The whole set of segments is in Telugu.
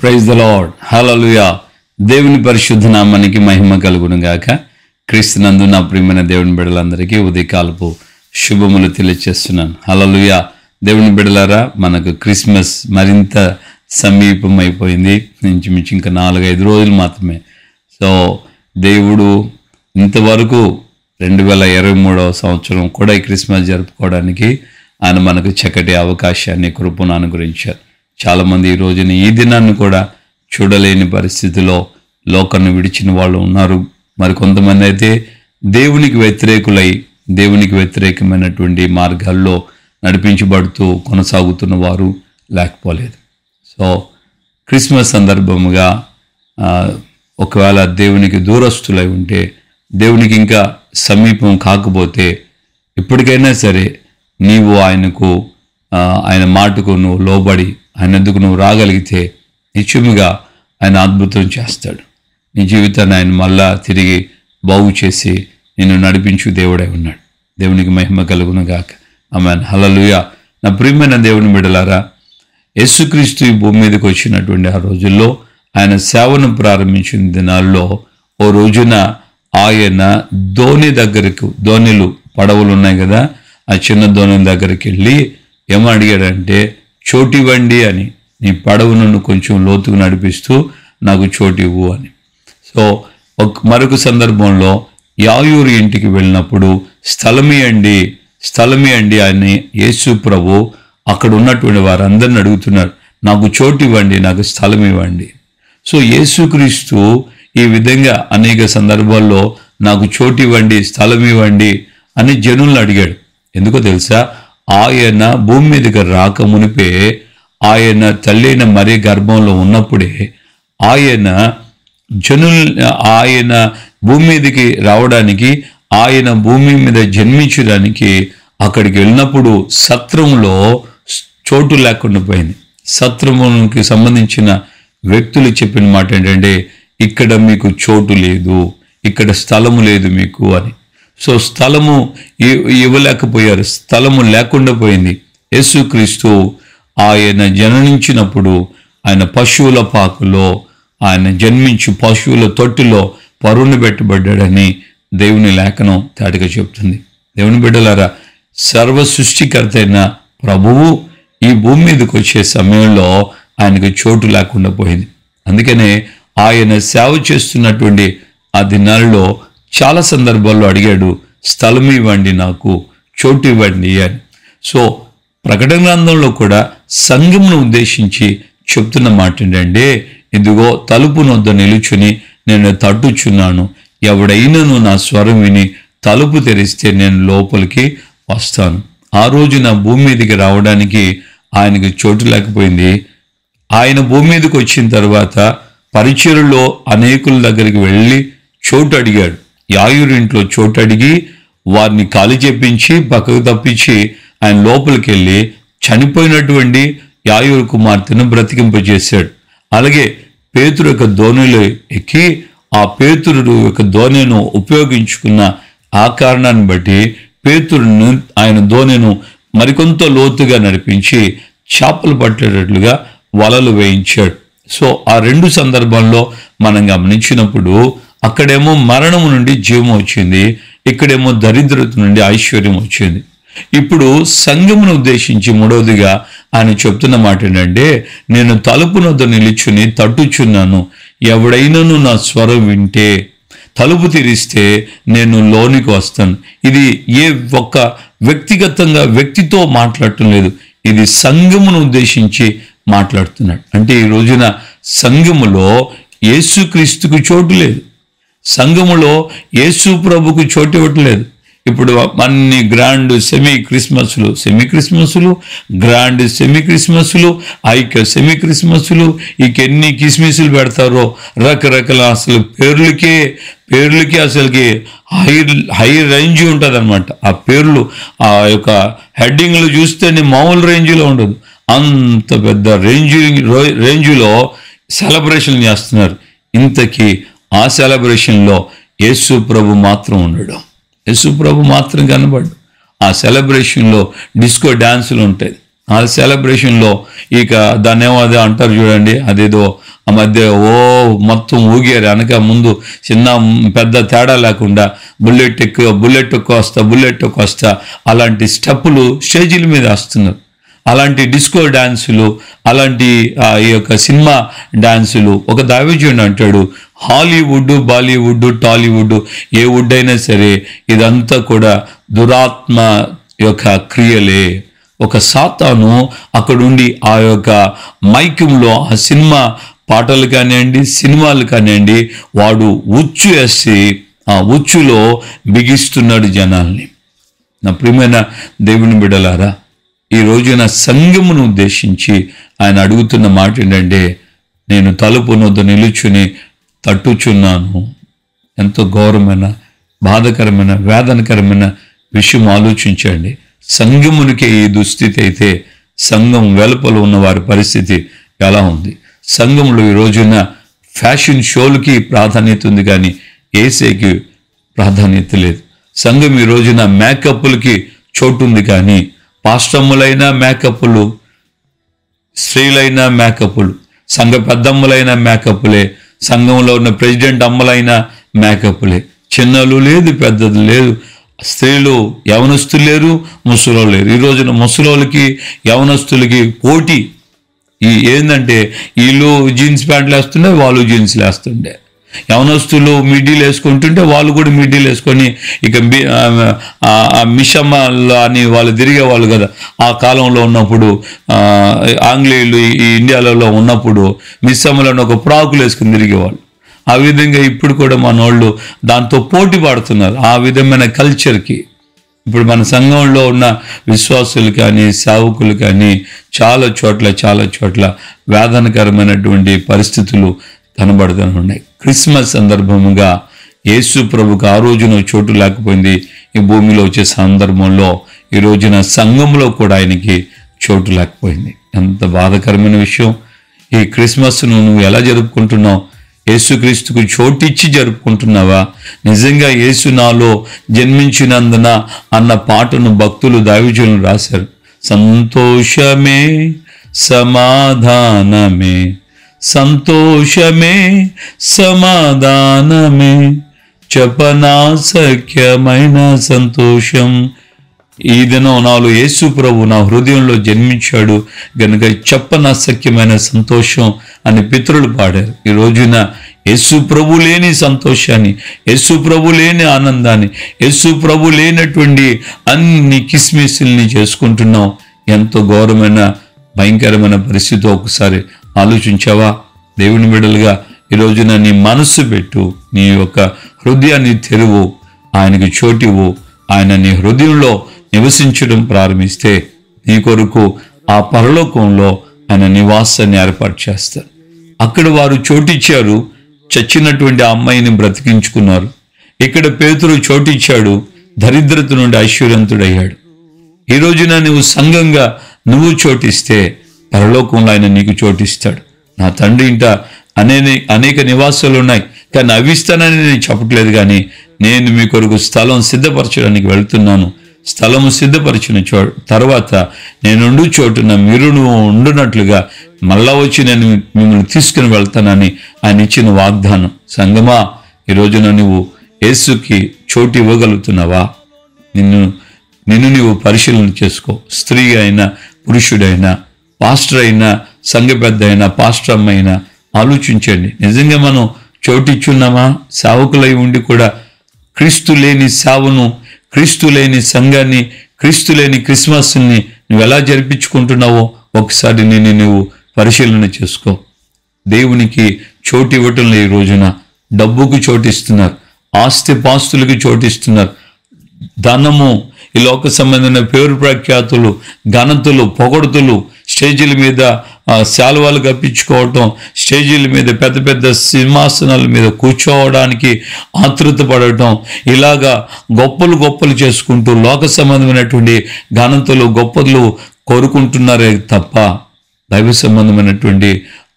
ప్రైజ్ ద లార్డ్, హల్లెలూయా. దేవుని పరిశుద్ధ నామానికి మహిమ కలుగును గాక. క్రీస్తునందు నా ప్రియమైన దేవుని బిడ్డలందరికీ ఉదయకాలపు శుభములు తెలియజేస్తున్నాను. హల్లెలూయా. దేవుని బిడ్డలారా, మనకు క్రిస్మస్ మరింత సమీపం అయిపోయింది. ఇంచుమించు ఇంకా 4-5 రోజులు మాత్రమే. సో దేవుడు ఇంతవరకు 2023వ సంవత్సరం కూడా ఈ క్రిస్మస్ జరుపుకోవడానికి ఆయన మనకు చక్కటి అవకాశాన్ని, కృపను అనుగ్రహించారు. చాలామంది ఈ రోజున ఈ దినాన్ని కూడా చూడలేని పరిస్థితిలో లోకాన్ని విడిచిన వాళ్ళు ఉన్నారు. మరి కొంతమంది అయితే దేవునికి వ్యతిరేకులై దేవునికి వ్యతిరేకమైనటువంటి మార్గాల్లో నడిపించబడుతూ కొనసాగుతున్న వారు లేకపోలేదు. సో క్రిస్మస్ సందర్భముగా ఒకవేళ దేవునికి దూరస్తులై ఉంటే, దేవునికి ఇంకా సమీపం కాకపోతే, ఇప్పటికైనా సరే నీవు ఆయన మాటకు నువ్వు లోబడి ఆయన ఎందుకు నువ్వు రాగలిగితే నిశ్చయముగా ఆయన అద్భుతం చేస్తాడు. నీ జీవితాన్ని ఆయన మళ్ళా తిరిగి బాగు చేసి నిన్ను నడిపించు దేవుడై ఉన్నాడు. దేవునికి మహిమ కలుగును గాక. ఆమేన్, హల్లెలూయా. నా ప్రియమైన దేవుని బిడ్డలారా, యేసుక్రీస్తు ఈ భూమి మీదకి వచ్చినటువంటి ఆ రోజుల్లో ఆయన సేవను ప్రారంభించిన దినాల్లో ఓ రోజున ఆయన దోణిలు పడవలు ఉన్నాయి కదా, ఆ చిన్న దోణి దగ్గరికి వెళ్ళి ఏమో అడిగాడంటే, చోటివ్వండి అని, నీ పడవను కొంచెం లోతుకు నడిపిస్తూ నాకు చోటివ్వు అని. సో మరొక సందర్భంలో యాయూరు ఇంటికి వెళ్ళినప్పుడు స్థలమియండి అని యేసు ప్రభు అక్కడ ఉన్నటువంటి వారందరిని అడుగుతున్నారు, నాకు చోటివ్వండి, నాకు స్థలం ఇవ్వండి. సో యేసుక్రీస్తు ఈ విధంగా అనేక సందర్భాల్లో నాకు చోటివ్వండి, స్థలం ఇవ్వండి అని జనులను అడిగాడు. ఎందుకో తెలుసా? ఆయన భూమి మీదకి రాక మునిపే, ఆయన తల్లైన మరియ గర్భంలో ఉన్నప్పుడే ఆయన భూమి మీదకి రావడానికి, ఆయన భూమి మీద జన్మించడానికి అక్కడికి వెళ్ళినప్పుడు సత్రంలో చోటు లేకుండా పోయింది. సత్రముకి సంబంధించిన వ్యక్తులు చెప్పిన మాట ఏంటంటే, ఇక్కడ మీకు చోటు లేదు, ఇక్కడ స్థలము లేదు మీకు అని. సో స్థలము ఇవ్వలేకపోయారు, స్థలము లేకుండా పోయింది. యేసుక్రీస్తు ఆయన జననించినప్పుడు ఆయన పశువుల పాకులో, ఆయన జన్మించి పశువుల తొట్టిలో పరువును పెట్టబడ్డాడని దేవుని లేఖనం తేటగా చెప్తుంది. దేవుని బిడ్డలారా, సర్వ సృష్టికర్త అయిన ప్రభువు ఈ భూమి మీదకి వచ్చే సమయంలో ఆయనకు చోటు లేకుండా పోయింది. అందుకనే ఆయన సేవ చేస్తున్నటువంటి ఆ దినాల్లో చాలా సందర్భాల్లో అడిగాడు, స్థలం ఇవ్వండి, నాకు చోటు ఇవ్వండి అని. సో ప్రకటన గ్రంథంలో కూడా సంఘమును ఉద్దేశించి చెప్తున్న మాట ఏంటంటే, ఇదిగో తలుపు నొద్ద నిలుచుని నేను తట్టుచున్నాను, ఎవడైనను నా స్వరం విని తలుపు తెరిస్తే నేను లోపలికి వస్తాను. ఆ రోజున భూమి మీదకి రావడానికి ఆయనకి చోటు లేకపోయింది. ఆయన భూమి మీదకి వచ్చిన తర్వాత పరిచర్యలో అనేకుల దగ్గరికి వెళ్ళి చోటు అడిగాడు. యాయూరు ఇంట్లో చోటు అడిగి వారిని ఖాళీ చేపించి పక్కకు తప్పించి ఆయన లోపలికి వెళ్ళి చనిపోయినటువంటి యాయూరు కుమార్తెను బ్రతికింపజేశాడు. అలాగే పేతురు యొక్క దోణిలో ఎక్కి ఆ పేతురు యొక్క దోణిను ఉపయోగించుకున్న ఆ కారణాన్ని బట్టి పేతురును ఆయన దోణిను మరికొంత లోతుగా నడిపించి చేపలు పట్టేటట్లుగా వలలు వేయించాడు. సో ఆ 2 సందర్భాల్లో మనం గమనించినప్పుడు అక్కడేమో మరణము నుండి జీవం వచ్చింది, ఇక్కడేమో దరిద్రత నుండి ఐశ్వర్యం వచ్చింది. ఇప్పుడు సంఘమును ఉద్దేశించి మూడవదిగా ఆయన చెప్తున్న మాట ఏంటంటే, నేను తలుపు వద్ద నిలుచుని తట్టుచున్నాను, ఎవడైనాను నా స్వరం వింటే తలుపు తెరిస్తే నేను లోనికి వస్తాను. ఇది ఏ ఒక్క వ్యక్తితో మాట్లాడటం లేదు, ఇది సంఘమును ఉద్దేశించి మాట్లాడుతున్నాడు. అంటే ఈ రోజున సంఘములో యేసుక్రీస్తుకు చోటు లేదు, సంఘములో యేసు ప్రభుకు చోటు ఇవ్వట్లేదు. ఇప్పుడు అన్ని గ్రాండ్ సెమీ క్రిస్మస్లు, గ్రాండ్ సెమీ క్రిస్మస్లు, ఐక్య సెమీ క్రిస్మస్లు, ఎన్ని కిస్మిస్లు పెడతారో రకరకాల, అసలు పేర్లకి అసలుకి హై రేంజ్ ఉంటుంది అనమాట. ఆ పేర్లు, ఆ యొక్క హెడ్డింగ్లు చూస్తేనే మామూలు రేంజ్లో ఉండదు, అంత పెద్ద రేంజ్లో సెలబ్రేషన్ చేస్తున్నారు. ఇంతకీ ఆ సెలబ్రేషన్లో యేసు ప్రభు మాత్రం ఉండడు, యేసు ప్రభు మాత్రం కనబడు. ఆ సెలబ్రేషన్లో డిస్కో డాన్సులు ఉంటాయి, ఆ సెలబ్రేషన్లో ఇక దాన్ని ఏమో అదే అంటారు చూడండి, అదేదో ఆ మధ్య మొత్తం ఊగారు వెనక ముందు చిన్న పెద్ద తేడా లేకుండా బుల్లెట్ వస్తా అలాంటి స్టెప్పులు స్టేజీల మీద వస్తున్నారు. అలాంటి డిస్కో డాన్సులు, అలాంటి ఈ యొక్క సినిమా డాన్సులు. ఒక దైవజనుడు అంటాడు, హాలీవుడ్, బాలీవుడ్, టాలీవుడ్, ఏ వుడ్ అయినా సరే ఇదంతా కూడా దురాత్మ యొక్క క్రియలే. ఒక సాతాను అక్కడుండి ఆ యొక్క మైకంలో ఆ సినిమా పాటలు కానివ్వండి, సినిమాలు కానివ్వండి, వాడు ఉచ్చు వేసి ఆ ఉచ్చులో బిగిస్తున్నాడు జనాల్ని. నా ప్రియమైన దేవుని బిడ్డలారా, ఈ రోజున సంఘమును ఉద్దేశించి ఆయన అడుగుతున్న మాట ఏంటంటే, నేను తలుపు నొద్ద నిలుచుని తట్టుచున్నాను. ఎంతో ఘోరమైన, బాధకరమైన, వేదనకరమైన విషయం ఆలోచించండి. సంఘమునికే ఈ దుస్థితి అయితే సంఘం వెలుపల ఉన్న వారి పరిస్థితి ఎలా ఉంది? సంఘంలో ఈ రోజున ఫ్యాషన్ షోలకి ప్రాధాన్యత ఉంది, కానీ ఏసేకి ప్రాధాన్యత లేదు. సంఘం ఈ రోజున మేకప్లకి చోటు ఉంది, కానీ పాస్టమ్ములైన మేకప్లు, స్త్రీలైన మేకప్లు, సంఘ పెద్దమ్మలైన మేకప్లే, సంఘంలో ఉన్న ప్రెసిడెంట్ అమ్మలైన మేకప్లే. చిన్నలు లేదు, పెద్దలు లేదు, స్త్రీలు యవనస్తులు లేరు, ముసలోళ్ళు లేరు. ఈ రోజున ముసలోళ్ళకి యవనస్తులకి పోటీ. ఏంటంటే వీళ్ళు జీన్స్ ప్యాంట్లు వేస్తుండే, వాళ్ళు జీన్స్లు వేస్తుండే. యవనస్తులు మిడ్డీలు వేసుకుంటుంటే వాళ్ళు కూడా మిడ్డీలు వేసుకొని ఇక మిషమ్మలు అని వాళ్ళు తిరిగేవాళ్ళు కదా. ఆ కాలంలో ఉన్నప్పుడు ఆంగ్లేయులు ఈ ఇండియాలలో ఉన్నప్పుడు మిస్సమ్మలను ఒక ప్రాకులు వేసుకుని తిరిగేవాళ్ళు. ఆ విధంగా ఇప్పుడు కూడా మన వాళ్ళు దాంతో పోటీ పడుతున్నారు. ఆ విధమైన కల్చర్కి ఇప్పుడు మన సంఘంలో ఉన్న విశ్వాసులు కానీ, సేవకులు కానీ చాలా చోట్ల వేదనకరమైనటువంటి పరిస్థితులు కనబడుతూ ఉన్నాయి. క్రిస్మస్ సందర్భంగా యేసు ప్రభుకు ఆ రోజున చోటు లేకపోయింది. ఈ భూమిలో వచ్చే సందర్భంలో ఈ రోజున సంఘంలో కూడా ఆయనకి చోటు లేకపోయింది. ఎంత బాధాకరమైన విషయం. ఈ క్రిస్మస్ను నువ్వు ఎలా జరుపుకుంటున్నావు? యేసుక్రీస్తుకు చోటిచ్చి జరుపుకుంటున్నావా? నిజంగా యేసు నాలో జన్మించినందున అన్న పాటను భక్తులు, దైవజనులు రాశారు. సంతోషమే సమాధానమే, సంతోషమే సమాధానమే, చెప్పనా సఖ్యమైన సంతోషం. ఈ దినం నాలో యేసు ప్రభు నా హృదయంలో జన్మించాడు గనుక చెప్పనా సఖ్యమైన సంతోషం అని పితరులు పాడారు. ఈ రోజున యేసు ప్రభు లేని సంతోషాన్ని, యేసు ప్రభు లేని ఆనందాన్ని, యేసు ప్రభు లేనటువంటి అన్ని కిస్మిస్ల్ని చేసుకుంటున్నాం. ఎంతో ఘోరమైన, భయంకరమైన పరిస్థితి. ఒకసారి ఆలోచించావా? దేవుని బిడ్డలుగా ఈ రోజున నీ మనస్సు పెట్టు, నీ యొక్క హృదయాన్ని తెరువు, ఆయనకి చోటివ్వు. ఆయన నీ హృదయంలో నివసించడం ప్రారంభిస్తే నీ కొరకు ఆ పరలోకంలో ఆయన నివాసాన్ని ఏర్పాటు చేస్తారు. అక్కడ వారు చోటిచ్చారు, చచ్చినటువంటి ఆ అమ్మాయిని బ్రతికించుకున్నారు. ఇక్కడ పేతురు చోటిచ్చాడు, దరిద్రత నుండి ఐశ్వర్యంతుడయ్యాడు. ఈ రోజున నువ్వు సంఘంగా నువ్వు చోటిస్తే పరలోకంలో ఆయన నీకు చోటిస్తాడు. నా తండ్రి ఇంట అనేక నివాసాలు ఉన్నాయి, కానీ అవి ఇస్తానని నేను చెప్పట్లేదు, కానీ నేను మీ కొరకు స్థలం సిద్ధపరచడానికి వెళ్తున్నాను. స్థలము సిద్ధపరిచిన తర్వాత నేనుండు చోటున మీరు ఉండునట్లుగా మళ్ళా వచ్చి నేను మిమ్మల్ని తీసుకుని వెళ్తానని ఆయన ఇచ్చిన వాగ్దానం. సంగమా, ఈ రోజున నువ్వు యేసుకి చోటు ఇవ్వగలుగుతున్నావా? నిన్ను నీవు పరిశీలన చేసుకో. స్త్రీ అయినా, పురుషుడైనా, పాస్టర్ అయినా, సంఘ పెద్ద అయినా, పాస్టర్ అమ్మ అయినా ఆలోచించండి. నిజంగా మనం చోటిచ్చున్నామా? సేవకులై ఉండి కూడా క్రీస్తు లేని సేవను, క్రీస్తు లేని సంఘాన్ని, క్రీస్తు లేని క్రిస్మస్ని నువ్వు ఎలా జరిపించుకుంటున్నావో ఒకసారి నువ్వు పరిశీలన చేసుకో. దేవునికి చోటు ఇవ్వటంలో ఈ రోజున డబ్బుకు చోటిస్తున్నారు, ఆస్తిపాస్తులకు చోటిస్తున్నారు, ధనము, ఈ లోక సంబంధమైన పేరు ప్రఖ్యాతులు, ఘనతలు, పొగడుతులు, స్టేజీల మీద శాలువాలు కప్పించుకోవటం, స్టేజీల మీద పెద్ద పెద్ద సింహాసనాల మీద కూర్చోవడానికి ఆతృత పడటం, ఇలాగా గొప్పలు చేసుకుంటూ లోక సంబంధమైనటువంటి ఘనతలు, గొప్పలు కోరుకుంటున్నారే తప్ప దైవ సంబంధమైనటువంటి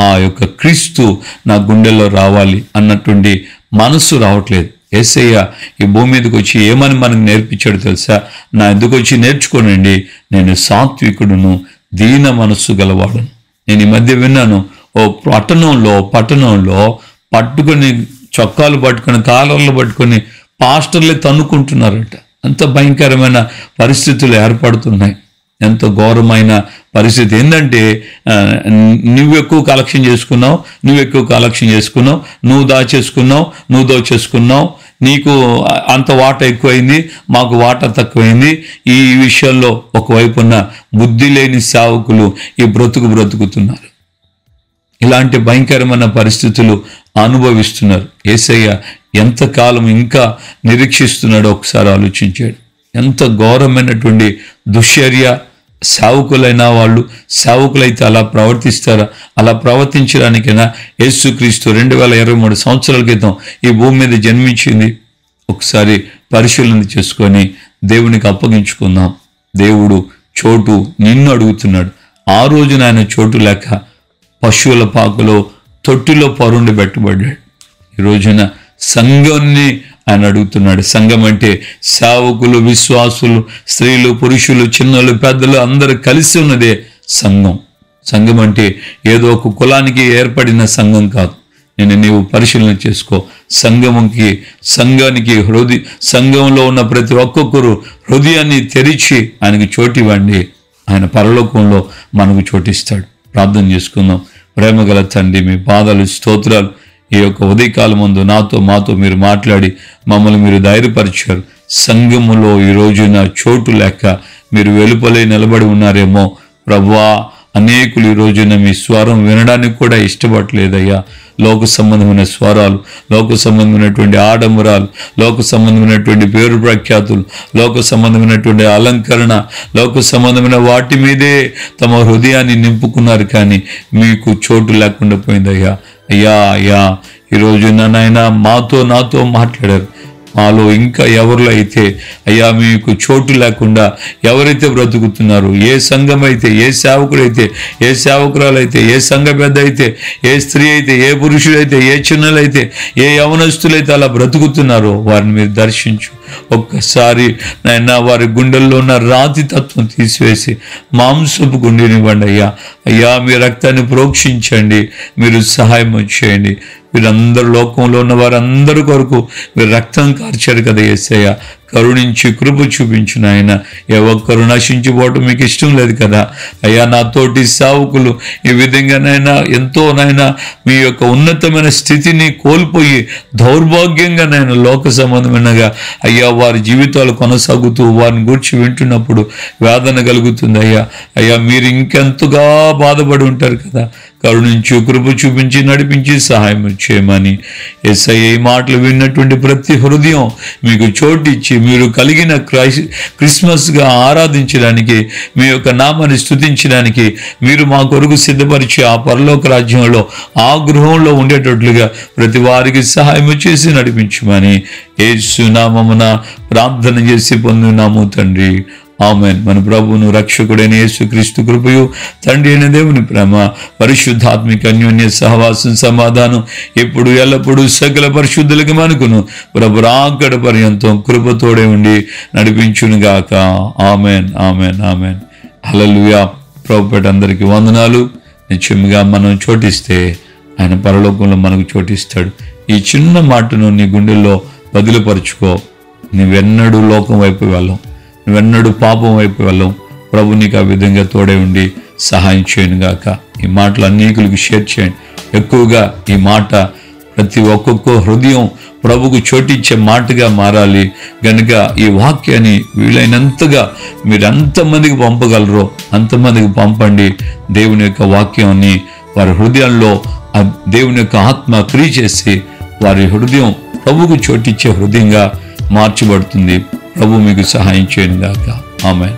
ఆ యొక్క క్రీస్తు నా గుండెల్లో రావాలి అన్నటువంటి మనస్సు రావట్లేదు. యేసయ్య ఈ భూమి మీదకి వచ్చి ఏమని మనకు నేర్పించాడు తెలుసా? నా ఎందుకు వచ్చి నేర్చుకోనండి, నేను సాత్వికుడును, దీన మనస్సు గలవాడను. నేను ఈ మధ్య విన్నాను, ఓ పట్టణంలో పట్టుకొని చొక్కాలు పట్టుకొని కాలర్లు పట్టుకొని పాస్టర్లే తన్నుకుంటున్నారట. అంత భయంకరమైన పరిస్థితులు ఏర్పడుతున్నాయి. ఎంతో ఘోరమైన పరిస్థితి ఏంటంటే, నువ్వు ఎక్కువ కలెక్షన్ చేసుకున్నావు, నువ్వు దోచేసుకున్నావు, నీకు అంత వాటా ఎక్కువైంది, మాకు వాటా తక్కువైంది. ఈ విషయంలో ఒకవైపున్న బుద్ధి లేని సేవకులు ఈ బ్రతుకుతున్నారు. ఇలాంటి భయంకరమైన పరిస్థితులు అనుభవిస్తున్నారు. యేసయ్య ఎంతకాలం ఇంకా నిరీక్షిస్తున్నాడో ఒకసారి ఆలోచించాడు. ఎంత ఘోరమైనటువంటి దుశ్చర్య. సేవకులైతే అలా ప్రవర్తిస్తారా? అలా ప్రవర్తించడానికైనా యేసుక్రీస్తు 2023 సంవత్సరాల క్రితం ఈ భూమి మీద జన్మించింది. ఒకసారి పరిశీలన చేసుకొని దేవునికి అప్పగించుకుందాం. దేవుడు చోటు నిన్ను అడుగుతున్నాడు. ఆ రోజున ఆయన చోటు లేక పశువుల పాకలో తొట్టిలో పరుండి పెట్టబడ్డాడు. ఈ రోజున సంఘాన్ని ఆయన అడుగుతున్నాడు. సంఘం అంటే సేవకులు, విశ్వాసులు, స్త్రీలు, పురుషులు, చిన్నలు, పెద్దలు అందరూ కలిసి ఉన్నదే సంఘం. సంఘం అంటే ఏదో ఒక కులానికి ఏర్పడిన సంఘం కాదు. నీవు పరిశీలన చేసుకో. సంఘానికి సంఘంలో ఉన్న ప్రతి ఒక్కొక్కరు హృదయాన్ని తెరిచి ఆయనకి చోటివ్వండి. ఆయన పరలోకంలో మనకు చోటిస్తాడు. ప్రార్థన చేసుకుందాం. ప్రేమగల తండ్రి, మీ పాదాలు స్తోత్రాలు. ఈ యొక్క ఉదయకాలం ముందు మాతో మీరు మాట్లాడి మమ్మల్ని మీరు ధైర్యపరిచారు. సంఘములో ఈ రోజున చోటు లేక మీరు వెలుపలే నిలబడి ఉన్నారేమో ప్రభువా. అనేకులు ఈ రోజున మీ స్వరం వినడానికి కూడా ఇష్టపడలేదయ్యా. లోక సంబంధమైన స్వరాలు, లోక సంబంధమైనటువంటి ఆడంబరాలు, లోక సంబంధమైనటువంటి పేరు ప్రఖ్యాతులు, లోక సంబంధమైనటువంటి అలంకరణ, లోక సంబంధమైన వాటి మీదే తమ హృదయాన్ని నింపుకున్నారు. కానీ మీకు చోటు లేకుండా పోయిందయ్యా. అయ్యా ఈ రోజున నాయన నాతో మాట్లాడారు. మాలో ఇంకా ఎవరిలో అయితే అయ్యా మీకు చోటు లేకుండా ఎవరైతే బ్రతుకుతున్నారో, ఏ సంఘం అయితే, ఏ సేవకుడైతే, ఏ సేవకురాలైతే, ఏ సంఘ పెద్ద అయితే, ఏ స్త్రీ అయితే, ఏ పురుషుడైతే, ఏ చిన్నలైతే, ఏ యవనస్తులైతే అలా బ్రతుకుతున్నారో వారిని మీరు దర్శించు. ఒక్కసారి నాయన వారి గుండెల్లో ఉన్న రాతి తత్వం తీసివేసి మాంసపు గుండెనివ్వండి అయ్యా. మీ రక్తాన్ని ప్రోక్షించండి. మీరు సహాయం చేయండి. వీరందరూ లోకంలో ఉన్న వారందరి కొరకు మీరు రక్తం కార్చారు కదా యేసయ్య. కరుణించి కృప చూపించిన ఆయన ఏ ఒక్కరు నశించిపోవటం మీకు ఇష్టం లేదు కదా అయ్యా. నాతోటి సేవకులు ఈ విధంగానైనా ఎంతో మీ యొక్క ఉన్నతమైన స్థితిని కోల్పోయి దౌర్భాగ్యంగా లోక సంబంధమైనగా అయ్యా వారి జీవితాలు కొనసాగుతూ వారిని గూర్చి వింటున్నప్పుడు వేదన కలుగుతుంది అయ్యా. మీరు ఇంకెంతగా బాధపడి ఉంటారు కదా. కరుణించి కృప చూపించి నడిపించి సహాయం చేయమని యేసయ్య ఈ మాటలు విన్నటువంటి ప్రతి హృదయం మీకు చోటిచ్చి మీరు కలిగిన క్రిస్మస్గా ఆరాధించడానికి, మీ యొక్క నామాన్ని స్తుతించడానికి మీరు మా కొరకు సిద్ధపరిచి ఆ పరలోక రాజ్యంలో ఆ గృహంలో ఉండేటట్లుగా ప్రతి వారికి సహాయం చేసి నడిపించమని యేసు నామమున ప్రార్థన చేసి పొందున్నాము తండ్రి. ఆమెన్. మన ప్రభువును రక్షకుడైన యేసుక్రీస్తు కృపయు, తండ్రి అయిన దేవుని ప్రేమ, పరిశుద్ధాత్మిక అన్యోన్య సహవాసం, సమాధానం ఇప్పుడు ఎల్లప్పుడూ సకల పరిశుద్ధులకి మనకును ప్రభు రాకడ పర్యంతం కృపతోడే ఉండి నడిపించునుగాక. Amen, amen, amen. హల్లెలూయా. ప్రభుపేట అందరికీ వందనాలు. నిత్యముగా మనం చోటిస్తే ఆయన పరలోకంలో మనకు చోటిస్తాడు. ఈ చిన్న మాటను నీ గుండెల్లో బదిలిపరుచుకో. నువ్వెన్నడూ లోకం వైపు వెళ్ళం, నువ్వెన్నడూ పాపం వైపు వెళ్ళం. ప్రభు నీకు ఆ విధంగా తోడే ఉండి సహాయం చేయను గాక. ఈ మాటలు అనేకులకు షేర్ చేయండి. ఎక్కువగా ఈ మాట ప్రతి ఒక్కొక్క హృదయం ప్రభుకు చోటిచ్చే మాటగా మారాలి గనుక ఈ వాక్యాన్ని వీలైనంతగా మీరు ఎంతమందికి పంపగలరో అంతమందికి పంపండి. దేవుని యొక్క వాక్యాన్ని వారి హృదయాల్లో దేవుని యొక్క ఆత్మ క్రియ చేసి వారి హృదయం ప్రభుకు చోటిచ్చే హృదయంగా మార్చబడుతుంది. ప్రభు మీకు సహాయం చేయను గాక. ఆమేన్.